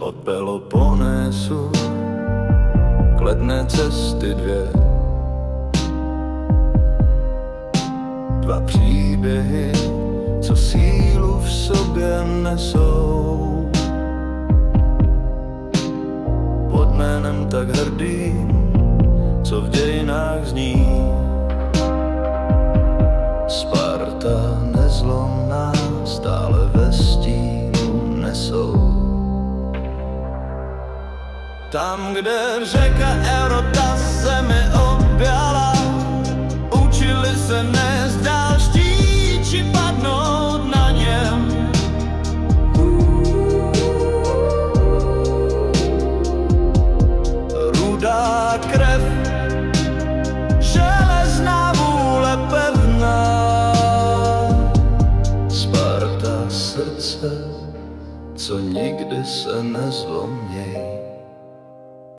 Od Peloponésu k Ledné cesty dvě. Dva příběhy, co sílu v sobě nesou. Pod jménem tak hrdým, co v dějinách zní. Sparta nezlomná stále ve stínu nesou. Tam, kde řeka Eurota zemi objala, učili se nést dál štít či padnout na něm. Rudá krev, železná vůle pevná. Sparta srdce, co nikdy se nezloměj.